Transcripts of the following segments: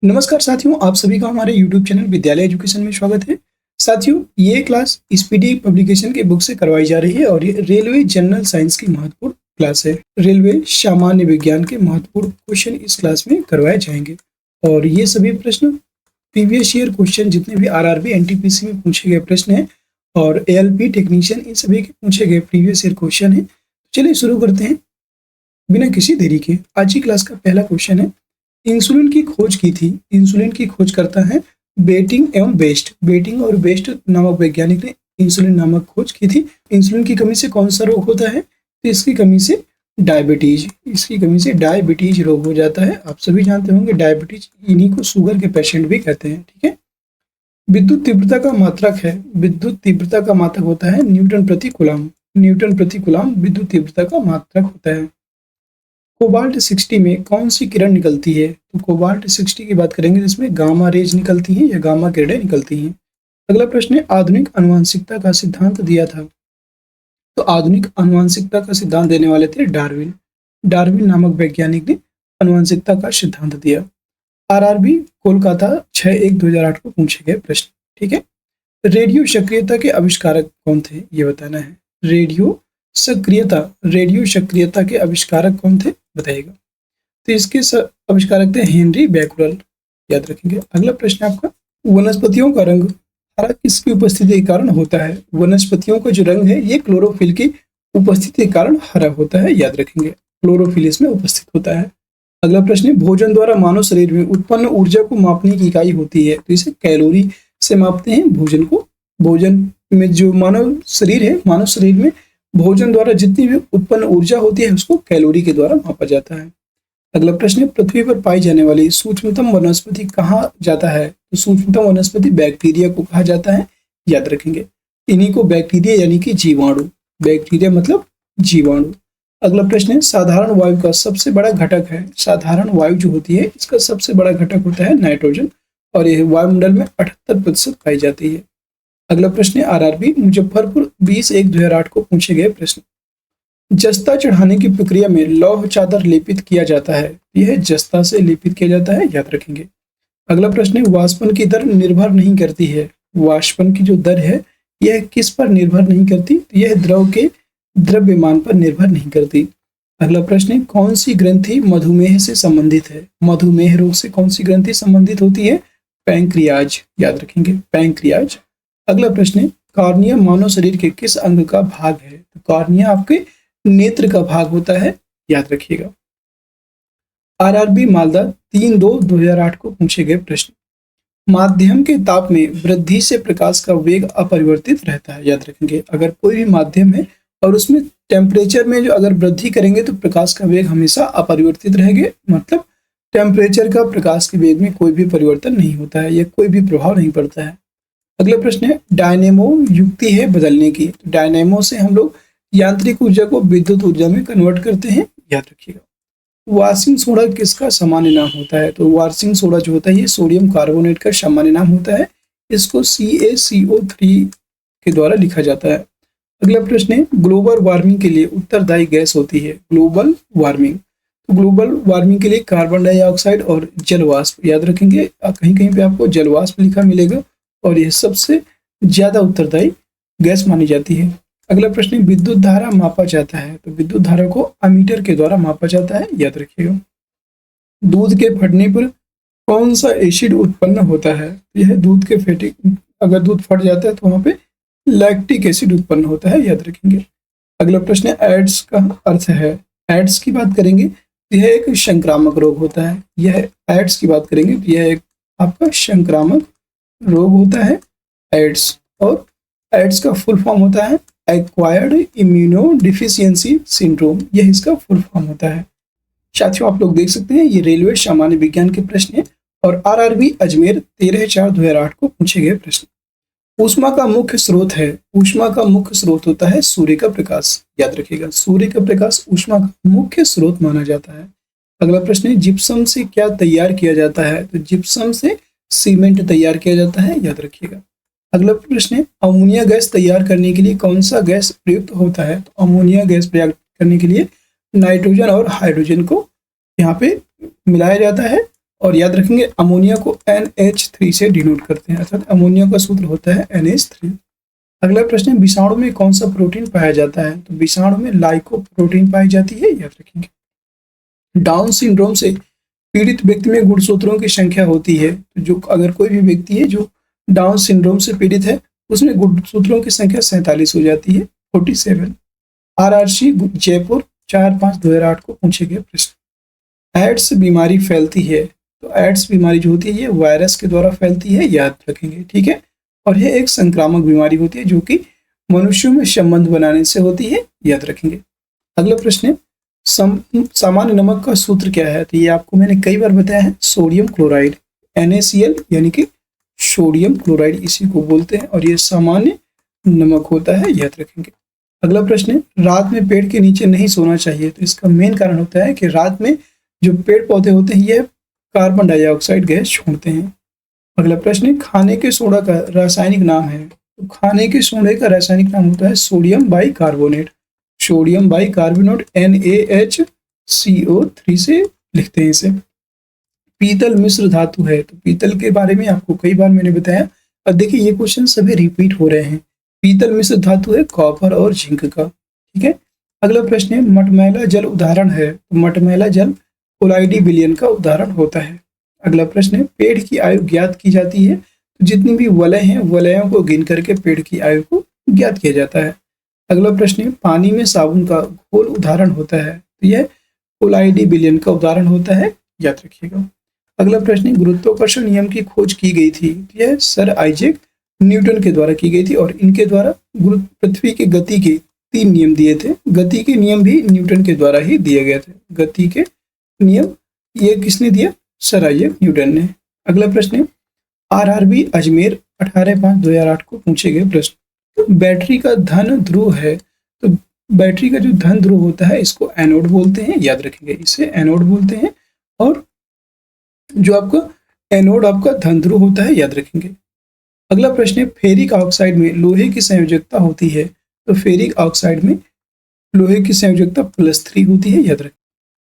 नमस्कार साथियों, आप सभी का हमारे YouTube चैनल विद्यालय एजुकेशन में स्वागत है। साथियों, ये क्लास स्पीडी पब्लिकेशन के बुक से करवाई जा रही है और ये रेलवे जनरल साइंस की महत्वपूर्ण क्लास है। रेलवे सामान्य विज्ञान के महत्वपूर्ण क्वेश्चन इस क्लास में करवाए जाएंगे और ये सभी प्रश्न प्रीवियस ईयर क्वेश्चन जितने भी आरआरबी एनटीपीसी में पूछे गए प्रश्न है और एएलपी टेक्नीशियन इन सभी के पूछे गए प्रीवियस ईयर क्वेश्चन है। चलिए शुरू करते हैं बिना किसी देरी के। आज की क्लास का पहला क्वेश्चन है, इंसुलिन की खोज की थी। इंसुलिन की खोज करता है बेटिंग एवं बेस्ट। बेटिंग और बेस्ट नामक वैज्ञानिक ने इंसुलिन नामक खोज की थी। इंसुलिन की कमी से कौन सा रोग होता है? तो इसकी कमी से डायबिटीज, इसकी कमी से डायबिटीज रोग हो जाता है। आप सभी जानते होंगे डायबिटीज, इन्हीं को शुगर के पेशेंट भी कहते हैं। ठीक है। विद्युत तीव्रता का मात्रक है। विद्युत तीव्रता का मात्रक होता है न्यूटन प्रति कूलम। न्यूटन प्रति कूलम विद्युत तीव्रता का मात्रक होता है। कोबाल्ट 60 में कौन सी किरण निकलती है? तो कोबाल्ट 60 की बात करेंगे जिसमें गामा रेज निकलती हैं या गामा किरणें निकलती हैं। अगला प्रश्न है, आधुनिक आनुवंशिकता का सिद्धांत दिया था। तो आधुनिक आनुवंशिकता का सिद्धांत देने वाले थे डार्विन। डार्विन नामक वैज्ञानिक ने आनुवंशिकता का सिद्धांत दिया। आरआरबी कोलकाता 6/1/2008 को पूछे गए प्रश्न। ठीक है। रेडियो सक्रियता के आविष्कारक कौन थे? ये बताना है। रेडियो सक्रियता के आविष्कारक कौन थे बताइएगा। तो इसके आविष्कारक थे हेनरी बैकुरल, याद रखेंगे। अगला प्रश्न आपका, वनस्पतियों का रंग हरा किसकी उपस्थिति के कारण होता है? वनस्पतियों का जो रंग है ये क्लोरोफिल की उपस्थिति के कारण हरा होता है, याद रखेंगे। क्लोरोफिल इसमें उपस्थित होता है। अगला प्रश्न है, भोजन द्वारा मानव शरीर में उत्पन्न ऊर्जा को मापने की इकाई होती है। तो इसे कैलोरी से मापते हैं भोजन को। भोजन में जो मानव शरीर में भोजन द्वारा जितनी भी उत्पन्न ऊर्जा होती है उसको कैलोरी के द्वारा मापा जाता है। अगला प्रश्न है, पृथ्वी पर पाई जाने वाली सूक्ष्मतम वनस्पति कहा जाता है? तो सूक्ष्मतम वनस्पति बैक्टीरिया को कहा जाता है, याद रखेंगे। इन्हीं को बैक्टीरिया यानी कि जीवाणु, बैक्टीरिया मतलब जीवाणु। अगला प्रश्न है, साधारण वायु का सबसे बड़ा घटक है। साधारण वायु जो होती है इसका सबसे बड़ा घटक होता है नाइट्रोजन और यह वायुमंडल में 78% पाई जाती है। अगला प्रश्न है, आरआरबी मुजफ्फरपुर 20/1/2008 को पूछे गए प्रश्न। जस्ता चढ़ाने की प्रक्रिया में लौह चादर लेपित किया जाता है। यह जस्ता से लेपित किया जाता है, याद रखेंगे। अगला प्रश्न है, वाष्पन की दर निर्भर नहीं करती है। वाष्पन की जो दर है यह किस पर निर्भर नहीं करती? तो यह द्रव के द्रव्यमान पर निर्भर नहीं करती। अगला प्रश्न है, कौन सी ग्रंथि मधुमेह से संबंधित है? मधुमेह रोग से कौन सी ग्रंथि संबंधित होती है? पैंक्रियाज, याद रखेंगे, पैंक्रियाज। अगला प्रश्न है, कॉर्निया मानव शरीर के किस अंग का भाग है? तो कॉर्निया आपके नेत्र का भाग होता है, याद रखिएगा। आरआरबी मालदा 3/2/2008 को पूछे गए प्रश्न। माध्यम के ताप में वृद्धि से प्रकाश का वेग अपरिवर्तित रहता है, याद रखेंगे। अगर कोई भी माध्यम है और उसमें टेम्परेचर में जो अगर वृद्धि करेंगे तो प्रकाश का वेग हमेशा अपरिवर्तित रहेगा, मतलब टेम्परेचर का प्रकाश के वेग में कोई भी परिवर्तन नहीं होता है या कोई भी प्रभाव नहीं पड़ता है। अगला प्रश्न है, डायनेमो युक्ति है बदलने की। तो डायनेमो से हम लोग यांत्रिक ऊर्जा को विद्युत ऊर्जा में कन्वर्ट करते हैं, याद रखिएगा। वाशिंग सोडा किसका सामान्य नाम होता है? तो वाशिंग सोडा जो होता है ये सोडियम कार्बोनेट का सामान्य नाम होता है। इसको CaCO3 के द्वारा लिखा जाता है। अगला प्रश्न है, ग्लोबल वार्मिंग के लिए उत्तरदायी गैस होती है। ग्लोबल वार्मिंग, तो ग्लोबल वार्मिंग के लिए कार्बन डाइऑक्साइड और जलवाष्प, याद रखेंगे। कहीं कहीं पे आपको जलवाष्प लिखा मिलेगा और यह सबसे ज्यादा उत्तरदायी गैस मानी जाती है। अगला प्रश्न है, विद्युत धारा मापा जाता है। तो विद्युत धारा को अमीटर के द्वारा मापा जाता है, याद रखिएगा। दूध के फटने पर कौन सा एसिड उत्पन्न होता है? यह दूध के अगर दूध फट जाता है तो वहां पे लैक्टिक एसिड उत्पन्न होता है, याद रखेंगे। अगला प्रश्न है, एड्स का अर्थ है। एड्स की बात करेंगे तो यह एक संक्रामक रोग होता है। यह एड्स की बात करेंगे तो यह एक आपका संक्रामक रोग होता है, एड्स। और एड्स का फुल फॉर्म होता है एक्वायर्ड इम्यूनो डिफिशियंसी सिंड्रोम, यह इसका फुल फॉर्म होता है। साथियों, आप लोग देख सकते हैं ये रेलवे सामान्य विज्ञान के प्रश्न है और आरआरबी अजमेर 13/4/2008 को पूछे गए प्रश्न। ऊष्मा का मुख्य स्रोत है। ऊष्मा का मुख्य स्रोत होता है सूर्य का प्रकाश, याद रखिएगा। सूर्य का प्रकाश ऊष्मा का मुख्य स्रोत माना जाता है। अगला प्रश्न है, जिप्सम से क्या तैयार किया जाता है? तो जिप्सम से सीमेंट तैयार किया जाता है, याद रखिएगा। अगला प्रश्न है, अमोनिया गैस तैयार करने के लिए कौन सा गैस प्रयुक्त होता है? तो अमोनिया गैस प्रयोग करने के लिए नाइट्रोजन और हाइड्रोजन को यहाँ पे मिलाया जाता है और याद रखेंगे अमोनिया को NH3 से डिनोट करते हैं, अर्थात अमोनिया का सूत्र होता है NH3। अगला प्रश्न है विषाणु में कौन सा प्रोटीन पाया जाता है? तो विषाणु में लाइकोप्रोटीन पाई जाती है, याद रखेंगे। डाउन सिंड्रोम से पीड़ित व्यक्ति में गुणसूत्रों की संख्या होती है, तो जो अगर कोई भी व्यक्ति है जो डाउन सिंड्रोम से पीड़ित है उसमें गुणसूत्रों की संख्या 47 हो जाती है, 47। RRC जयपुर 4/5/2008 को पूछे गए प्रश्न। एड्स बीमारी फैलती है, तो एड्स बीमारी जो होती है ये वायरस के द्वारा फैलती है, याद रखेंगे, ठीक है। और यह एक संक्रामक बीमारी होती है जो कि मनुष्यों में संबंध बनाने से होती है, याद रखेंगे। अगला प्रश्न है सामान्य नमक का सूत्र क्या है? तो ये आपको मैंने कई बार बताया है, सोडियम क्लोराइड, NaCl यानी कि सोडियम क्लोराइड इसी को बोलते हैं, और ये सामान्य नमक होता है, याद रखेंगे। अगला प्रश्न है रात में पेड़ के नीचे नहीं सोना चाहिए, तो इसका मेन कारण होता है कि रात में जो पेड़ पौधे होते हैं ये कार्बन डाइऑक्साइड गैस छोड़ते हैं। अगला प्रश्न है खाने के सोडा का रासायनिक नाम है, तो खाने के सोडे का रासायनिक नाम होता है sodium bicarbonate, sodium bicarbonate NaHCO3 से लिखते हैं इसे। पीतल मिश्र धातु है, तो पीतल के बारे में आपको कई बार मैंने बताया, और देखिए ये क्वेश्चन सभी रिपीट हो रहे हैं। पीतल मिश्र धातु है कॉपर और जिंक का, ठीक है। अगला प्रश्न है मटमैला जल उदाहरण है, तो मटमैला जल कोलाइडी विलयन का उदाहरण होता है। अगला प्रश्न है पेड़ की आयु ज्ञात की जाती है, तो जितनी भी वलय हैं वलयों को गिन करके पेड़ की आयु को ज्ञात किया जाता है। अगला प्रश्न है पानी में साबुन का घोल उदाहरण होता है, तो यह कोलाइडी विलयन का उदाहरण होता है, याद रखिएगा। अगला प्रश्न है गुरुत्वाकर्षण नियम की खोज की गई थी, तो यह सर आइजैक न्यूटन के द्वारा की गई थी, और इनके द्वारा पृथ्वी के गति के 3 नियम दिए थे। गति के नियम भी न्यूटन के द्वारा ही दिए गए थे, गति के नियम ये किसने दिया? सर आइजैक न्यूटन ने। अगला प्रश्न है RRB अजमेर 18/5/2008 को पूछे गए प्रश्न। तो बैटरी का धन ध्रुव है, तो बैटरी का जो धन ध्रुव होता है इसको एनोड बोलते हैं, याद रखेंगे, इसे एनोड बोलते हैं। और जो आपका एनोड आपका धन ध्रुव होता है, याद रखेंगे। अगला प्रश्न है फेरिक ऑक्साइड में लोहे की संयोजकता होती है, तो फेरिक ऑक्साइड में लोहे की संयोजकता +3 होती है, याद रखें।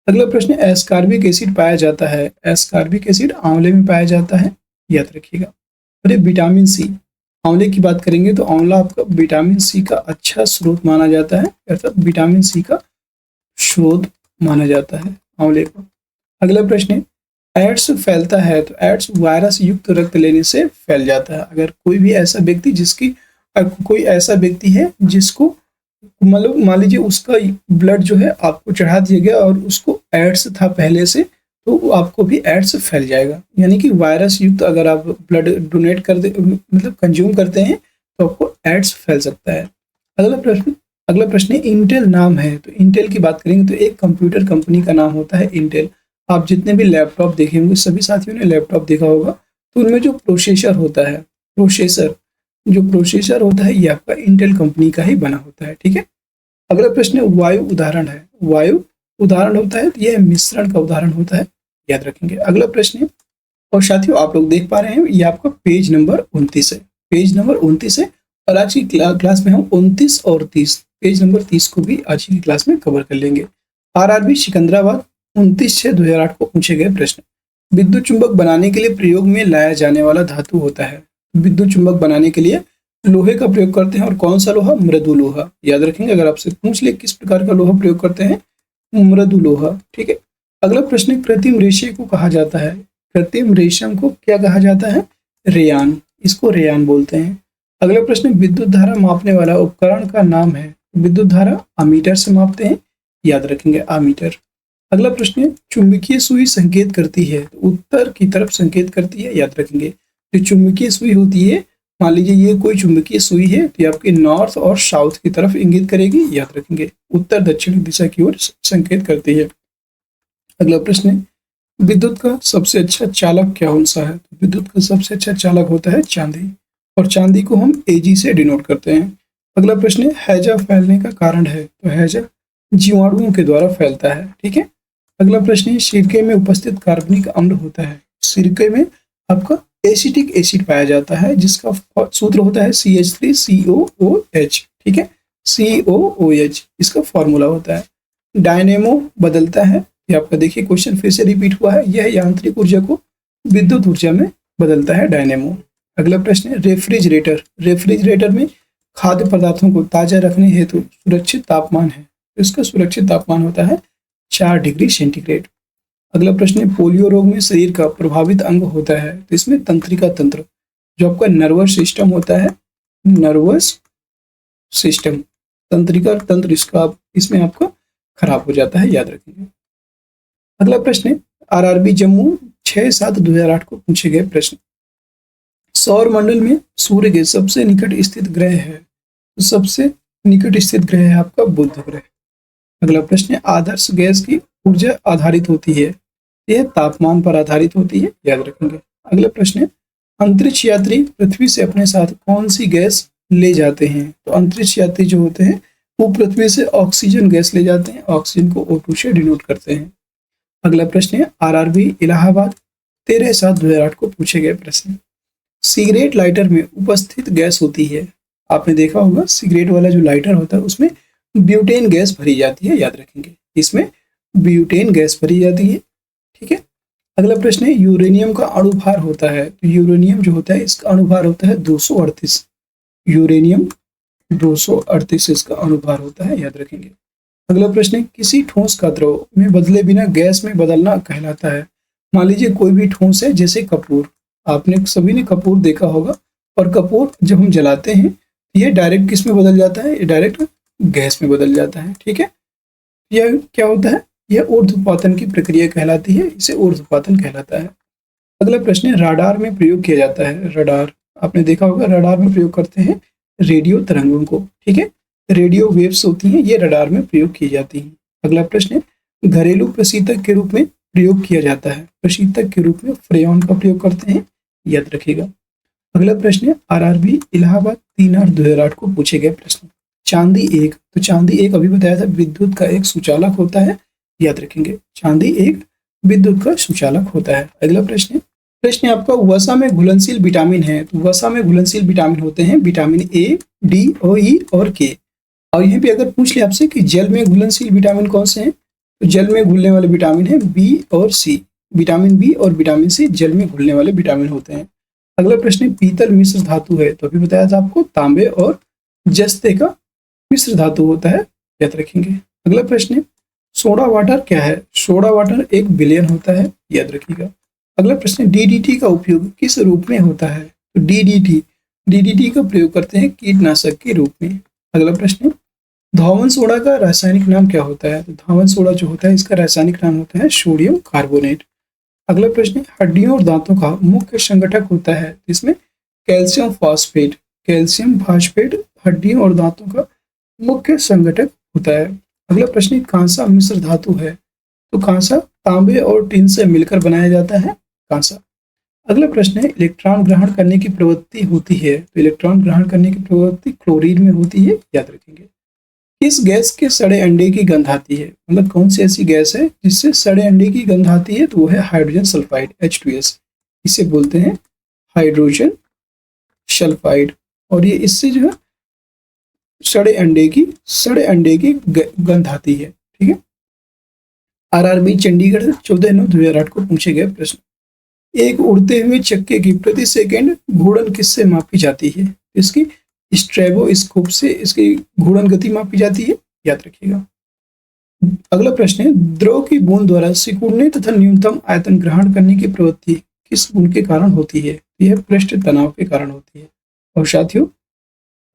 अगला प्रश्न है एस्कॉर्बिक एसिड पाया जाता है, एस्कॉर्बिक एसिड आंवले में पाया जाता है, याद रखिएगा। और ये विटामिन सी, आंवले की बात करेंगे तो आंवला आपका विटामिन सी का अच्छा स्रोत माना जाता है, अर्थात विटामिन सी का स्रोत माना जाता है आंवले को। अगला प्रश्न है एड्स फैलता है, तो एड्स वायरस युक्त रक्त लेने से फैल जाता है। अगर कोई भी ऐसा व्यक्ति है जिसको मतलब मान लीजिए उसका ब्लड जो है आपको चढ़ा दिया गया और उसको एड्स था पहले से, तो आपको भी एड्स फैल जाएगा। यानी कि वायरस युक्त अगर आप ब्लड डोनेट कर दे मतलब कंज्यूम करते हैं तो आपको एड्स फैल सकता है। अगला प्रश्न इंटेल नाम है, तो इंटेल की बात करेंगे तो एक कंप्यूटर कंपनी का नाम होता है इंटेल। आप जितने भी लैपटॉप देखे होंगे, सभी साथियों ने लैपटॉप देखा होगा, तो उनमें जो प्रोसेसर होता है ये आपका इंटेल कंपनी का ही बना होता है, ठीक है। अगला प्रश्न वायु उदाहरण है, वायु उदाहरण होता है तो यह मिश्रण का उदाहरण होता है, याद रखेंगे। अगला प्रश्न है, और साथियों आप लोग देख पा रहे हैं ये आपका पेज नंबर 29 है, पेज नंबर 29 है। और आज की क्लास में हम 29 और 30 पेज नंबर 30 को भी आज की क्लास में कवर कर लेंगे। RRB सिकंदराबाद 29/6/2008 को पूछे गए प्रश्न। विद्युत चुंबक बनाने के लिए प्रयोग में लाया जाने वाला धातु होता है, विद्युत चुंबक बनाने के लिए लोहे का प्रयोग करते हैं, और कौन सा लोहा? मृदु लोहा, याद रखेंगे। अगर आपसे पूछ ले किस प्रकार का लोहा प्रयोग करते हैं, मृदु लोहा, ठीक है। अगला प्रश्न कृत्रिम रेशे को कहा जाता है, कृत्रिम रेशम को क्या कहा जाता है? रेयान, इसको रेयान बोलते हैं। अगला प्रश्न विद्युत धारा मापने वाला उपकरण का नाम है, विद्युत धारा अमीटर से मापते हैं, याद रखेंगे अमीटर। अगला प्रश्न चुंबकीय सुई संकेत करती है, तो उत्तर की तरफ संकेत करती है, याद रखेंगे। जो चुंबकीय सुई होती है, मान लीजिए ये कोई चुंबकीय सुई है तो ये आपके नॉर्थ और साउथ की तरफ इंगित करेगी, याद रखेंगे। उत्तर दक्षिण दिशा की ओर संकेत करती है। अगला प्रश्न विद्युत का सबसे अच्छा चालक क्या कौन सा है? तो विद्युत का सबसे अच्छा चालक होता है चांदी, और चांदी को हम Ag से डिनोट करते हैं। अगला प्रश्न हैजा फैलने का कारण है, तो हैजा जीवाणुओं के द्वारा फैलता है, ठीक है। अगला प्रश्न सिरके में उपस्थित कार्बनिक अम्ल होता है, सिरके में आपका एसिटिक एसिड पाया जाता है जिसका सूत्र होता है CH3COOH, ठीक है, COOH इसका फॉर्मूला होता है। डायनेमो बदलता है, ये आपका देखिए क्वेश्चन फिर से रिपीट हुआ है। यह यांत्रिक ऊर्जा को विद्युत ऊर्जा में बदलता है, डायनेमो। अगला प्रश्न है रेफ्रिजरेटर। रेफ्रिजरेटर में खाद्य पदार्थों को ताजा रखने हेतु सुरक्षित तापमान है, इसका सुरक्षित तापमान होता है 4 डिग्री सेंटीग्रेड। अगला प्रश्न है पोलियो रोग में शरीर का प्रभावित अंग होता है, तो इसमें तंत्रिका तंत्र, जो आपका नर्वस सिस्टम होता है, नर्वस सिस्टम, तंत्रिका तंत्र इसमें आपका खराब हो जाता है, याद रखेंगे। अगला प्रश्न है आरआरबी जम्मू 6/7/2008 को पूछे गए प्रश्न। सौर मंडल में सूर्य के सबसे निकट स्थित ग्रह है, तो सबसे निकट स्थित ग्रह है आपका बुध ग्रह। अगला प्रश्न है आदर्श गैस की ऊर्जा आधारित होती है, यह तापमान पर आधारित होती है, याद रखेंगे। अगला प्रश्न है अंतरिक्ष यात्री पृथ्वी से अपने साथ कौन सी गैस ले जाते हैं, तो अंतरिक्ष यात्री जो होते हैं वो पृथ्वी से ऑक्सीजन गैस ले जाते हैं, ऑक्सीजन को O2 से डिनोट करते हैं। अगला प्रश्न है आरआरबी इलाहाबाद 13/7/2008 को पूछे गए प्रश्न। सिगरेट लाइटर में उपस्थित गैस होती है, आपने देखा होगा सिगरेट वाला जो लाइटर होता है उसमें ब्यूटेन गैस भरी जाती है, याद रखेंगे, इसमें ब्यूटेन गैस भरी जाती है, ठीक है। अगला प्रश्न है यूरेनियम का अणुभार होता है, तो यूरेनियम जो होता है इसका अणुभार होता है 238, यूरेनियम 238 इसका अणुभार होता है, याद रखेंगे। अगला प्रश्न है किसी ठोस का द्रव में बदले बिना गैस में बदलना कहलाता है। मान लीजिए कोई भी ठोस है, जैसे कपूर, आपने सभी ने कपूर देखा होगा, और कपूर जब हम जलाते हैं ये डायरेक्ट किस में बदल जाता है, ये डायरेक्ट गैस में बदल जाता है, ठीक है। यह क्या होता है, यह ऊर्ध्वपातन की प्रक्रिया कहलाती है, इसे ऊर्ध्वपातन कहलाता है। अगला प्रश्न है रडार में प्रयोग किया जाता है। रडार आपने देखा होगा, रडार में प्रयोग करते हैं रेडियो तरंगों को, ठीक है, रेडियो वेव्स होती हैं, ये रडार में प्रयोग की जाती हैं। अगला प्रश्न है घरेलू प्रशीतक के रूप में प्रयोग किया जाता है, प्रशीतक के रूप में फ्रेयॉन का प्रयोग करते हैं, याद रखिएगा। अगला प्रश्न है आरआरबी इलाहाबाद 3/8/2008 को पूछे गए प्रश्न। चांदी एक, तो चांदी एक अभी बताया था विद्युत का एक सुचालक होता है, याद रखेंगे, चांदी एक विद्युत का सुचालक होता है। अगला प्रश्न है आपका वसा में घुलनशील विटामिन है, तो वसा में घुलनशील विटामिन होते हैं विटामिन ए, डी, ओ, ई और के। और यहीं पे अगर पूछ ले आपसे कि जल में घुलनशील विटामिन कौन से हैं, तो जल में घुलने वाले विटामिन है बी और सी, विटामिन बी और विटामिन सी जल में घुलने वाले विटामिन होते हैं। अगला प्रश्न है पीतल मिश्र धातु है, तो अभी बताया था आपको तांबे और जस्ते का मिश्र धातु होता है, याद रखेंगे। अगला प्रश्न है सोडा वाटर क्या है, सोडा वाटर एक विलयन होता है, याद रखिएगा। अगला प्रश्न डीडीटी का उपयोग किस रूप में होता है, तो डीडीटी का प्रयोग करते हैं कीटनाशक के रूप में। अगला प्रश्न धौवन सोडा का रासायनिक नाम क्या होता है, तो धौवन सोडा जो होता है इसका रासायनिक नाम होता है सोडियम कार्बोनेट। अगला प्रश्न हड्डियों और दांतों का मुख्य संगठक होता है, इसमें कैल्शियम फास्फेट, कैल्शियम फास्फेट हड्डियों और दांतों का मुख्य संगठक होता है। अगला प्रश्न कांसा मिश्र धातु है, तो कांसा तांबे और टिन से मिलकर बनाया जाता है कांसा। अगला प्रश्न है इलेक्ट्रॉन ग्रहण करने की प्रवृत्ति होती है, तो इलेक्ट्रॉन ग्रहण करने की प्रवृत्ति क्लोरीन में होती है, याद रखेंगे। किस गैस के सड़े अंडे की गंध आती है, मतलब कौन सी ऐसी गैस है जिससे सड़े अंडे की गंध आती है, तो वो है हाइड्रोजन सल्फाइड H2S, इसे बोलते हैं हाइड्रोजन सल्फाइड। और ये इससे जो है सड़े अंडे की गंध आती है, ठीक है। आरआरबी चंडीगढ़ 14/9/2008 को पूछे गए प्रश्न। एक उड़ते हुए चक्के की प्रति सेकंड घूर्णन किससे मापी जाती है, इसकी स्ट्रेबोस्कोप से इसकी घूर्णन गति मापी जाती है, याद रखिएगा। अगला प्रश्न है द्रव की बूंद द्वारा सिकुड़ने तथा न्यूनतम आयतन ग्रहण करने की प्रवृत्ति किस गुण के कारण होती है, यह पृष्ठ तनाव के कारण होती है। और साथियों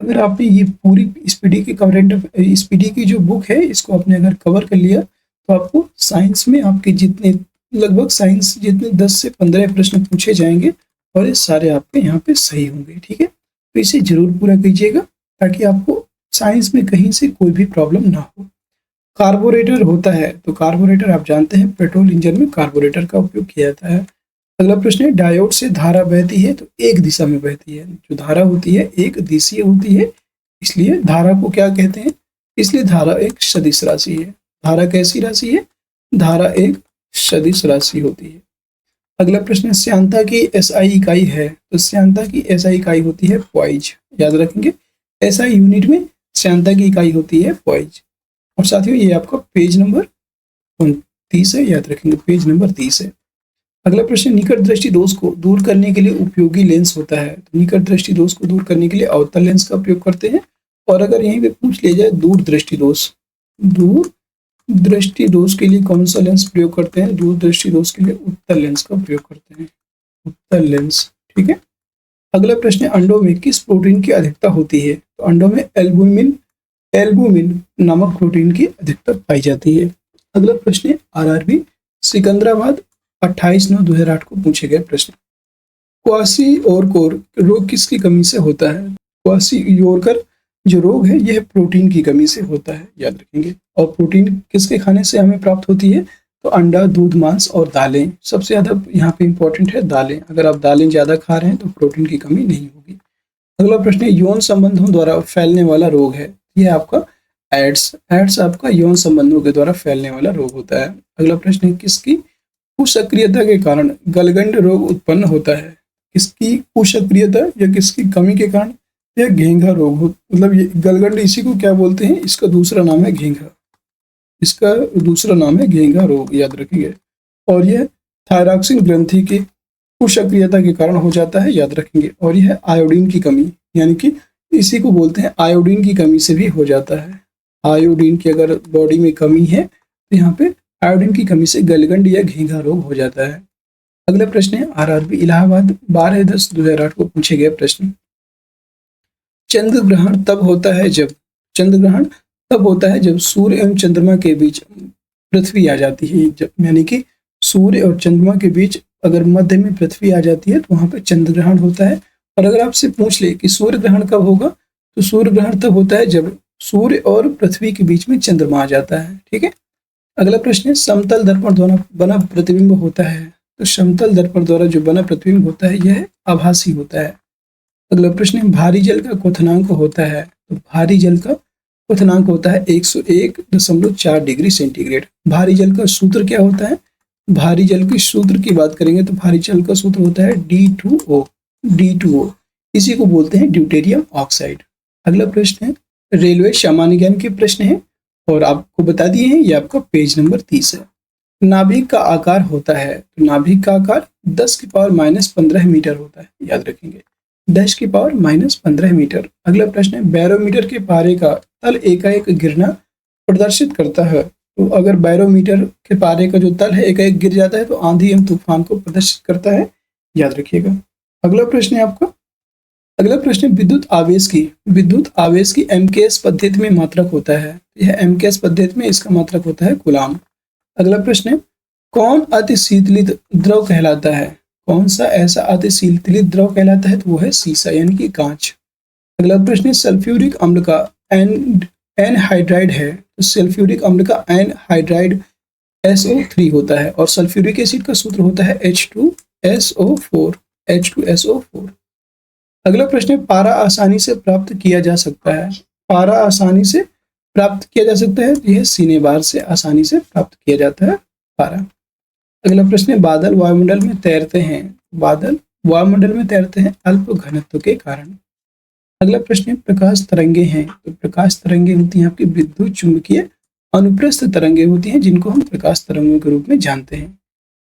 अगर आपने ये पूरी स्पीडी की जो बुक है इसको आपने अगर कवर कर लिया तो आपको साइंस में आपके जितने लगभग साइंस जितने 10 से 15 प्रश्न पूछे जाएंगे और ये सारे आपके यहाँ पे सही होंगे, ठीक है। तो इसे जरूर पूरा कीजिएगा ताकि आपको साइंस में कहीं से कोई भी प्रॉब्लम ना हो। कार्बोरेटर होता है, तो कार्बोरेटर आप जानते हैं पेट्रोल इंजन में कार्बोरेटर का उपयोग किया जाता है। अगला प्रश्न है डायोड से धारा बहती है तो एक दिशा में बहती है, जो धारा होती है एक दिशीय होती है, इसलिए धारा को क्या कहते हैं, इसलिए धारा एक सदिश राशि है। धारा कैसी राशि है, धारा एक सदिश राशि होती है। अगला प्रश्न श्यानता की एसआई इकाई है, तो श्यानता की एसआई इकाई होती है पॉइज, याद रखेंगे। एसआई यूनिट में श्यानता की इकाई होती है पॉइज। और साथियों ये आपका पेज नंबर 30 है, याद रखेंगे पेज नंबर 30 है। अगला प्रश्न, निकट दृष्टि दोष को दूर करने के लिए उपयोगी लेंस होता है। तो निकट दृष्टि दोष को दूर करने के लिए अवतल लेंस का उपयोग करते हैं। और अगर यहीं पे पूछ लिया जाए दूर दृष्टि दोष के लिए कौन सा लेंस प्रयोग करते हैं? दूर दृष्टि दोष के लिए उत्तल लेंस का प्रयोग करते हैं, उत्तल लेंस। ठीक है। अगला प्रश्न, अंडों में किस प्रोटीन की अधिकता होती है? तो अंडों में एल्बुमिन नामक प्रोटीन की अधिकता पाई जाती है। अगला प्रश्न, आरआरबी सिकंदराबाद 28/9/2008 को पूछे गए प्रश्न, क्वासिओरकर रोग किसकी कमी से होता है? क्वासिओरकर जो रोग है यह प्रोटीन की कमी से होता है, याद रखेंगे। और प्रोटीन किसके खाने से हमें प्राप्त होती है? तो अंडा, दूध, मांस और दालें। सबसे ज्यादा यहाँ पे इंपॉर्टेंट है दालें। अगर आप दालें ज्यादा खा रहे हैं तो प्रोटीन की कमी नहीं होगी। अगला प्रश्न, यौन संबंधों द्वारा फैलने वाला रोग है, यह आपका एड्स आपका यौन संबंधों के द्वारा फैलने वाला रोग होता है। अगला प्रश्न, किसकी कुसक्रियता के कारण गलगंड रोग उत्पन्न होता है? किसकी कुसक्रियता या किसकी कमी के कारण यह घेंघा रोग हो, मतलब ये गलगंड, इसी को क्या बोलते हैं? इसका दूसरा नाम है घेंघा, इसका दूसरा नाम है घेंघा रोग, याद रखेंगे। और यह थायरॉक्सिन ग्रंथि की कुसक्रियता के कारण हो जाता है, याद रखेंगे। और यह आयोडीन की कमी, यानी कि इसी को बोलते हैं आयोडीन की कमी से भी हो जाता है। आयोडीन की अगर बॉडी में कमी है तो यहाँ पे आयोडीन की कमी से गलगंड या घेंघा रोग हो जाता है। अगला प्रश्न है आरआरबी इलाहाबाद 12/10/2008 को पूछे गए प्रश्न, चंद्र ग्रहण तब होता है जब सूर्य एवं चंद्रमा के बीच पृथ्वी आ जाती है। यानी कि सूर्य और चंद्रमा के बीच अगर मध्य में पृथ्वी आ जाती है तो वहां पे चंद्र ग्रहण होता है। और अगर आपसे पूछ ले कि सूर्य ग्रहण कब होगा, तो सूर्य ग्रहण तब होता है जब सूर्य और पृथ्वी के बीच में चंद्रमा आ जाता है। ठीक है। अगला प्रश्न है, समतल दर्पण द्वारा बना प्रतिबिंब होता है। तो समतल दर्पण द्वारा जो बना प्रतिबिंब होता है यह आभासी होता है। अगला प्रश्न है, भारी जल का क्वथनांक होता है। तो भारी जल का क्वथनांक होता है 101.4 डिग्री सेंटीग्रेड। भारी जल का सूत्र क्या होता है? भारी जल के सूत्र की बात करेंगे तो भारी जल का सूत्र होता है D2O। इसी को बोलते हैं ड्यूटेरियम ऑक्साइड। अगला प्रश्न है, रेलवे सामान्य ज्ञान के प्रश्न है और आपको बता दिए हैं, ये आपका पेज नंबर 30 है। नाभिक का आकार होता है। तो नाभिक का आकार 10⁻⁻15 मीटर होता है, याद रखेंगे 10⁻⁻15 मीटर। अगला प्रश्न है, बैरोमीटर के पारे का तल एकाएक गिरना प्रदर्शित करता है। तो अगर बैरोमीटर के पारे का जो तल है एकाएक गिर जाता है तो आंधी एवं तूफान को प्रदर्शित करता है, याद रखिएगा। अगला प्रश्न है आपका, अगला प्रश्न विद्युत आवेश की एमकेएस पद्धति में मात्रक होता है। यह एमकेएस पद्धति में इसका मात्रक होता है कूलाम। अगला प्रश्न है, कौन अति शीतलित द्रव कहलाता है? कौन सा ऐसा अति शीतलित द्रव कहलाता है? तो वो है सीसा, यानी कि कांच। अगला प्रश्न है, सल्फ्यूरिक अम्ल का एनहाइड्राइड है। तो सल्फ्यूरिक अम्ल का एनहाइड्राइड SO3 होता है और सल्फ्यूरिक एसिड का सूत्र होता है H2SO4। अगला प्रश्न है, पारा आसानी से प्राप्त किया जा सकता है। पारा आसानी से प्राप्त किया जा सकता है, तो यह सीने बार से आसानी से प्राप्त किया जाता है पारा। अगला प्रश्न है, बादल वायुमंडल में तैरते हैं अल्प घनत्व के कारण। अगला प्रश्न है, प्रकाश तरंगे हैं। तो प्रकाश तरंगे होती हैं आपकी विद्युत चुंबकीय अनुप्रस्थ तरंगे होती हैं, जिनको हम प्रकाश तरंगों के रूप में जानते हैं।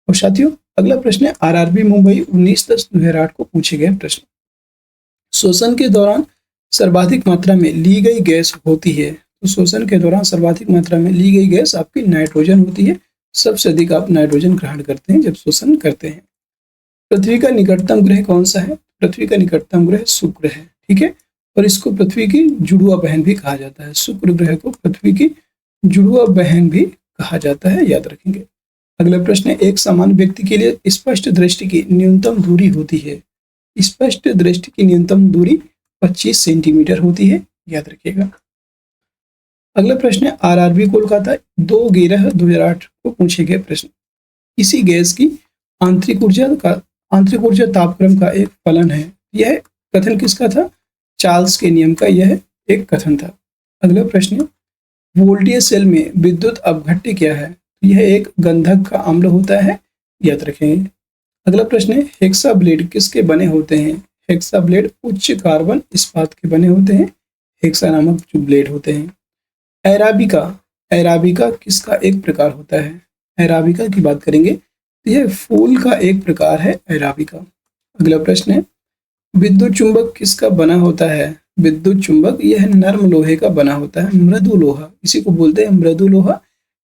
और साथियों, अगला प्रश्न है आरआरबी मुंबई 19/10/2008 को पूछे गए प्रश्न, शोषण के दौरान सर्वाधिक मात्रा में ली गई गैस होती है। तो शोषण के दौरान सर्वाधिक मात्रा में ली गई गैस आपकी नाइट्रोजन होती है। सबसे अधिक आप नाइट्रोजन ग्रहण करते हैं जब शोषण करते हैं। पृथ्वी का निकटतम ग्रह कौन सा है? पृथ्वी का निकटतम ग्रह शुक्र है। ठीक है। और इसको पृथ्वी की जुड़वा बहन भी कहा जाता है। शुक्र ग्रह को पृथ्वी की जुड़वा बहन भी कहा जाता है, याद रखेंगे। अगला प्रश्न है, एक सामान्य व्यक्ति के लिए स्पष्ट दृष्टि की न्यूनतम दूरी होती है। स्पष्ट दृष्टि की न्यूनतम दूरी 25 सेंटीमीटर होती है, याद रखिएगा। अगला प्रश्न है आरआरबी कोलकाता 2/11/2008 को पूछे गए प्रश्न, किसी गैस की आंतरिक ऊर्जा तापक्रम का एक फलन है। यह कथन किसका था? चार्ल्स के नियम का यह एक कथन था। अगला प्रश्न है, वोल्टेज सेल में विद्युत अपघट्य क्या है? यह एक गंधक का अम्ल होता है, याद रखेंगे। अगला प्रश्न है, हेक्सा ब्लेड किसके बने होते हैं? हेक्सा ब्लेड उच्च कार्बन इस्पात के बने होते हैं, हेक्सा नामक जो ब्लेड होते हैं। एराबिका किसका एक प्रकार होता है? अराबिका की बात करेंगे तो यह फूल का एक प्रकार है अराबिका। अगला प्रश्न है, विद्युत चुंबक किसका बना होता है? विद्युत चुंबक यह नर्म लोहे का बना होता है, मृदु लोहा, इसी को बोलते हैं मृदु लोहा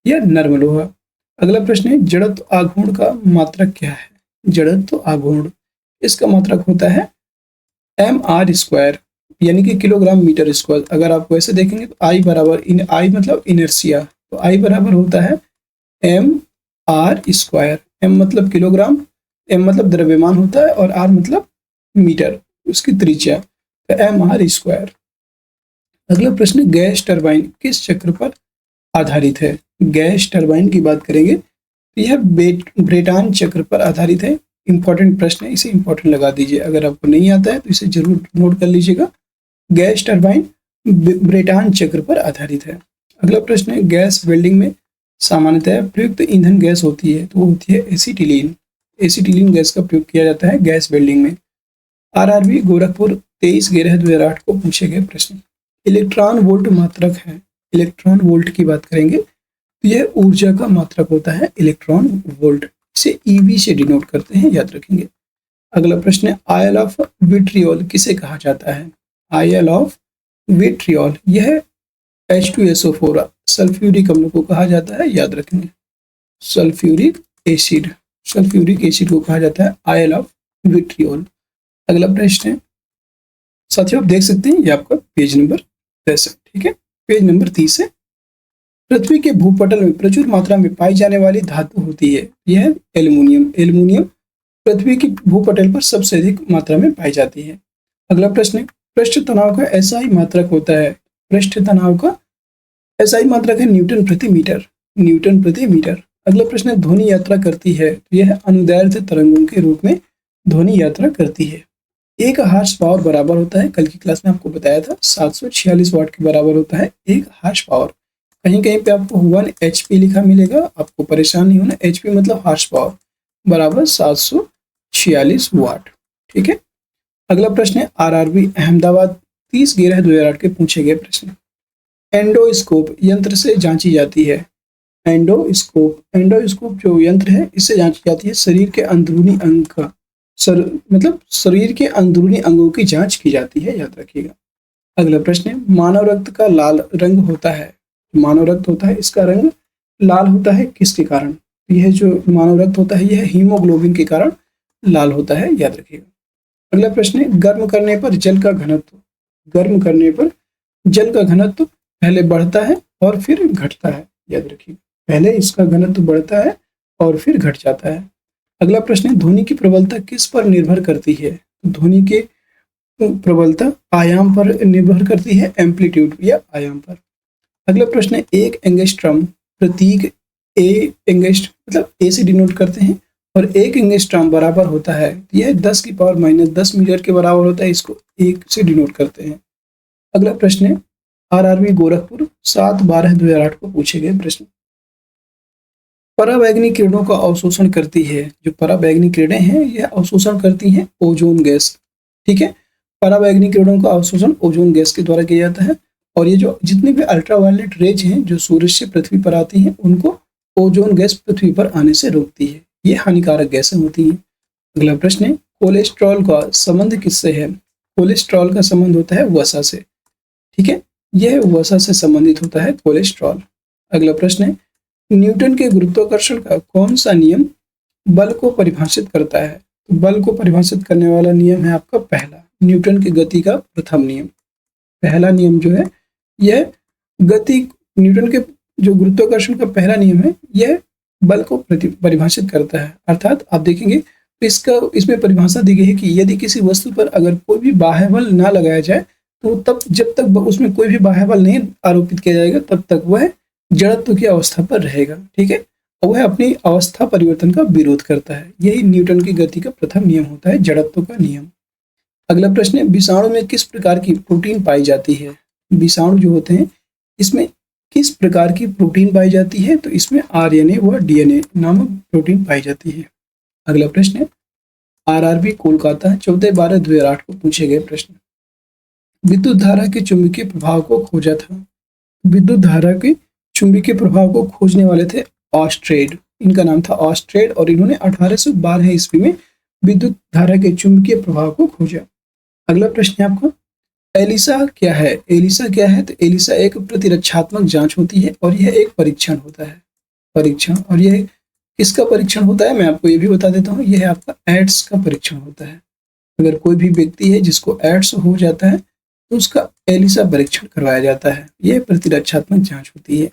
या नर्म लोहा। अगला प्रश्न है, जड़त्व आघूर्ण का मात्रक क्या है? जड़त्व आघूर्ण, इसका मात्रक होता है mr², यानी कि किलोग्राम मीटर स्क्वायर। अगर आप वैसे देखेंगे तो आई बराबर आई मतलब इनर्सिया, तो आई बराबर होता है mr²। m मतलब किलोग्राम, m मतलब द्रव्यमान होता है और r मतलब मीटर, उसकी त्रिज्या, तो mr²। अगला प्रश्न, गैस टरबाइन किस चक्र पर आधारित है? गैस टरबाइन की बात करेंगे तो यह ब्रेटॉन चक्र पर आधारित है। इंपॉर्टेंट प्रश्न है, इसे इंपॉर्टेंट लगा दीजिए। अगर आपको नहीं आता है तो इसे जरूर नोट कर लीजिएगा। गैस टरबाइन ब्रेटॉन चक्र पर आधारित है। अगला प्रश्न है, गैस वेल्डिंग में सामान्यतः प्रयुक्त ईंधन गैस होती है, तो वो होती है एसिटिलीन। एसिटिलीन गैस का प्रयोग किया जाता है गैस वेल्डिंग में। आरआरबी गोरखपुर 23/11/2008 को पूछे गए प्रश्न। इलेक्ट्रॉन वोल्ट मात्रक है। इलेक्ट्रॉन वोल्ट की बात करेंगे तो यह ऊर्जा का मात्रक होता है इलेक्ट्रॉन वोल्ट, इसे ईवी से डिनोट करते हैं, याद रखेंगे। अगला प्रश्न है, आयल ऑफ विट्रियोल किसे कहा जाता है? आयल ऑफ विट्रियोल यह H2SO4 सल्फ्यूरिक अम्ल को कहा जाता है, याद रखेंगे। सल्फ्यूरिक एसिड, सल्फ्यूरिक एसिड को कहा जाता है आयल ऑफ विट्रियोल। अगला प्रश्न है, साथियों आप देख सकते हैं ये आपका पेज नंबर 10 है, ठीक है। पेज नंबर 30 है, पृथ्वी के भूपटल में प्रचुर मात्रा में पाई जाने वाली धातु होती है, यह है एल्युमिनियम। एल्युमिनियम पृथ्वी की भूपटल पर सबसे अधिक मात्रा में पाई जाती है। अगला प्रश्न है, पृष्ठ तनाव का SI मात्रक होता है। पृष्ठ तनाव का SI मात्रक है न्यूटन प्रति मीटर, न्यूटन प्रति मीटर। अगला प्रश्न है, ध्वनि यात्रा करती है, तो यह अनुदैर्ध्य तरंगों के रूप में ध्वनि यात्रा करती है। एक हार्स पावर बराबर होता है, कल की क्लास में आपको बताया था 746 वाट के बराबर होता है एक हार्स पावर। कहीं कहीं पे आपको 1 HP लिखा मिलेगा, आपको परेशान नहीं होना। HP मतलब हार्स पावर बराबर 746 वाट, ठीक है। अगला प्रश्न है, आरआरबी अहमदाबाद 30/11/2008 के पूछे गए प्रश्न। एंडोस्कोप यंत्र से जांची जाती है। एंडोस्कोप, एंडोस्कोप जो यंत्र है इससे जांची जाती है शरीर के अंदरूनी अंग का, मतलब शरीर के अंदरूनी अंगों की जांच की जाती है, याद रखिएगा। अगला प्रश्न है, मानव रक्त का लाल रंग होता है। मानव रक्त होता है, इसका रंग लाल होता है किसके कारण? यह जो मानव रक्त होता है यह हीमोग्लोबिन के कारण लाल होता है, याद रखिएगा। अगला प्रश्न है, गर्म करने पर जल का घनत्व, गर्म करने पर जल का घनत्व पहले बढ़ता है और फिर घटता है, याद रखिएगा। पहले इसका घनत्व बढ़ता है और फिर घट जाता है। अगला प्रश्न है, ध्वनि की प्रबलता किस पर निर्भर करती है? ध्वनि के प्रबलता आयाम पर निर्भर करती है, एम्पलीट्यूड या आयाम पर। अगला प्रश्न है, एक एंगस्ट्रॉम प्रतीक ए एंगस्ट मतलब ए से डिनोट करते हैं और एक एंगस्ट्रॉम बराबर होता है, यह 10⁻⁻10 मीटर के बराबर होता है, इसको 1 से डिनोट करते हैं। अगला प्रश्न है, आरआरबी गोरखपुर 7/12/2008 को पूछे गए प्रश्न। पराबैंगनी किरणों का अवशोषण करती है, जो पराबैंगनी किरणें हैं यह अवशोषण करती हैं ओजोन गैस, ठीक है। पराबैंगनी किरणों का अवशोषण ओजोन गैस के द्वारा किया जाता है और ये जो जितनी भी अल्ट्रावायलेट रेज हैं जो सूरज से पृथ्वी पर आती हैं उनको ओजोन गैस पृथ्वी पर आने से रोकती है, ये हानिकारक गैसें होती हैं। अगला प्रश्न है, कोलेस्ट्रॉल का संबंध किससे है? कोलेस्ट्रॉल का संबंध होता है वसा से, ठीक है, यह वसा से संबंधित होता है कोलेस्ट्रॉल। अगला प्रश्न है, न्यूटन के गुरुत्वाकर्षण का कौन सा नियम बल को परिभाषित करता है? तो बल को परिभाषित करने वाला नियम है आपका पहला, न्यूटन की गति का प्रथम नियम। पहला नियम जो है यह गति, न्यूटन के जो गुरुत्वाकर्षण का पहला नियम है यह बल को परिभाषित करता है। अर्थात आप देखेंगे तो इसमें परिभाषा दी गई है कि यदि किसी वस्तु पर अगर कोई भी बाह्य बल ना लगाया जाए तो तब जब तक उसमें कोई भी बाह्य बल नहीं आरोपित किया जाएगा तब तक वह जड़त्व की अवस्था पर रहेगा, ठीक है, और वह अपनी अवस्था परिवर्तन का विरोध करता है। यही न्यूटन की गति का प्रथम नियम होता है, जड़त्व का नियम। अगला प्रश्न है, विषाणु में किस प्रकार की प्रोटीन पाई जाती है? विषाणु जो होते हैं इसमें किस प्रकार की प्रोटीन पाई जाती है? तो इसमें RNA व DNA नामक प्रोटीन पाई जाती है। अगला प्रश्न है, आरआरबी कोलकाता 14/12/2008 को पूछे गए प्रश्न। विद्युत धारा के चुंबकीय प्रभाव को खोजा था। विद्युत धारा के चुंबकीय प्रभाव को खोजने वाले थे ऑस्ट्रेड, इनका नाम था ऑस्ट्रेड और इन्होंने 1812 ईस्वी में विद्युत धारा के चुंबकीय प्रभाव को खोजा। अगला प्रश्न है आपका, एलिसा क्या है? एलिसा क्या है? तो एलिसा एक प्रतिरक्षात्मक जांच होती है और यह एक परीक्षण होता है। परीक्षण, और यह किसका परीक्षण होता है मैं आपको ये भी बता देता हूँ, यह आपका एड्स का परीक्षण होता है। अगर कोई भी व्यक्ति है जिसको एड्स हो जाता है तो उसका एलिसा परीक्षण करवाया जाता है। यह प्रतिरक्षात्मक जांच होती है।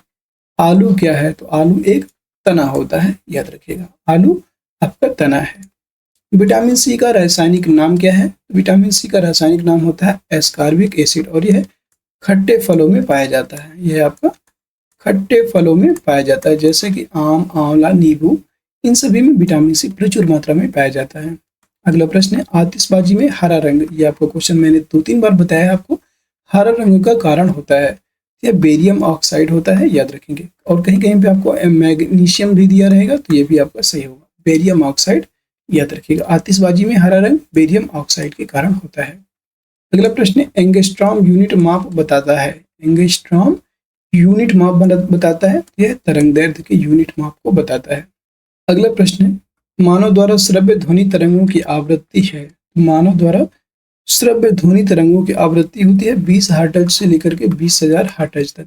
आलू क्या है? तो आलू एक तना होता है, याद रखिएगा, आलू आपका तना है। विटामिन सी का रासायनिक नाम क्या है? विटामिन सी का रासायनिक नाम होता है एस्कॉर्बिक एसिड और यह खट्टे फलों में पाया जाता है। यह आपका खट्टे फलों में पाया जाता है, जैसे कि आम, आंवला, नींबू, इन सभी में विटामिन सी प्रचुर मात्रा में पाया जाता है। अगला प्रश्न है, आतिशबाजी में हरा रंग, ये आपको क्वेश्चन मैंने 2-3 बार बताया आपको। हरा रंग का कारण होता है यह बेरियम ऑक्साइड होता है, याद रखेंगे। और कहीं कहीं पे आपको मैग्नीशियम भी दिया रहेगा तो ये भी आपका सही होगा, बेरियम ऑक्साइड, याद रखिएगा। आतिशबाजी में हरा रंग बेरियम ऑक्साइड के कारण होता है। अगला प्रश्न है, एंगस्ट्रॉम यूनिट माप बताता है। एंगस्ट्रॉम यूनिट माप बताता है, यह तरंगदैर्घ्य के यूनिट माप को बताता है। अगला प्रश्न है, मानव द्वारा श्रव्य ध्वनि तरंगों की आवृत्ति है। मानव द्वारा श्रव्य ध्वनि तरंगों की आवृत्ति होती है 20 हर्ट्ज से लेकर के 20,000 हर्ट्ज तक।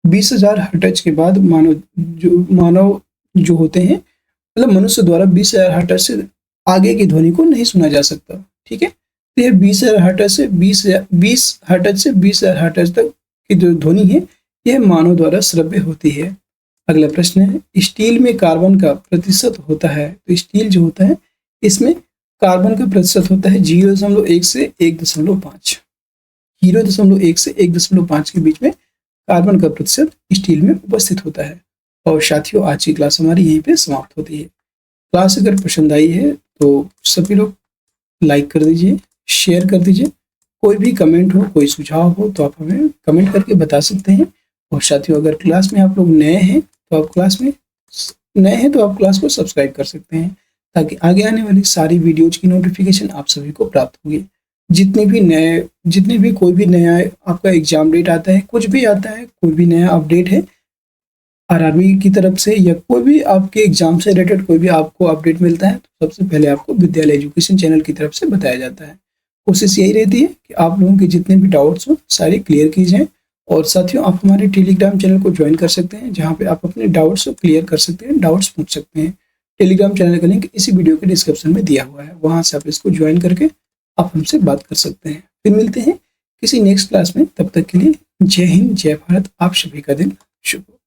20,000 हर्ट्ज के बाद मानव जो होते हैं, मतलब मनुष्य द्वारा 20,000 हर्ट्ज से आगे की ध्वनि को नहीं सुना जा सकता। ठीक है, तो यह 20,000 हर्ट्ज से 20 हर्ट्ज से 20,000 हर्ट्ज तक की जो ध्वनि है यह मानव द्वारा श्रव्य होती है। अगला प्रश्न है, स्टील में कार्बन का प्रतिशत होता है। तो स्टील जो होता है इसमें कार्बन का प्रतिशत होता है 0.1 से 1.5। 0.1 से 1.5 के बीच में कार्बन का प्रतिशत स्टील में उपस्थित होता है। और साथियों, आज की क्लास हमारी यहीं पे समाप्त होती है। क्लास अगर पसंद आई है तो सभी लोग लाइक कर दीजिए, शेयर कर दीजिए। कोई भी कमेंट हो, कोई सुझाव हो तो आप हमें कमेंट करके बता सकते हैं। और साथियों, अगर क्लास में आप लोग नए हैं तो आप क्लास को सब्सक्राइब कर सकते हैं, ताकि आगे आने वाली सारी वीडियोज की नोटिफिकेशन आप सभी को प्राप्त होगी। जितने भी कोई भी नया आपका एग्जाम डेट आता है, कुछ भी आता है, कोई भी नया अपडेट है आरआरबी की तरफ से या कोई भी आपके एग्जाम से रिलेटेड कोई भी आपको अपडेट मिलता है तो सबसे पहले आपको विद्यालय एजुकेशन चैनल की तरफ से बताया जाता है। कोशिश यही रहती है कि आप लोगों के जितने भी डाउट्स हो सारे क्लियर की जाएं। और साथियों, आप हमारे टेलीग्राम चैनल को ज्वाइन कर सकते हैं, जहां पे आप अपने डाउट्स को क्लियर कर सकते हैं, डाउट्स पूछ सकते हैं। टेलीग्राम चैनल का लिंक इसी वीडियो के डिस्क्रिप्शन में दिया हुआ है, वहां से आप इसको ज्वाइन करके आप हमसे बात कर सकते हैं। फिर मिलते हैं किसी नेक्स्ट क्लास में, तब तक के लिए जय हिंद, जय भारत। आप सभी का दिन शुभ हो।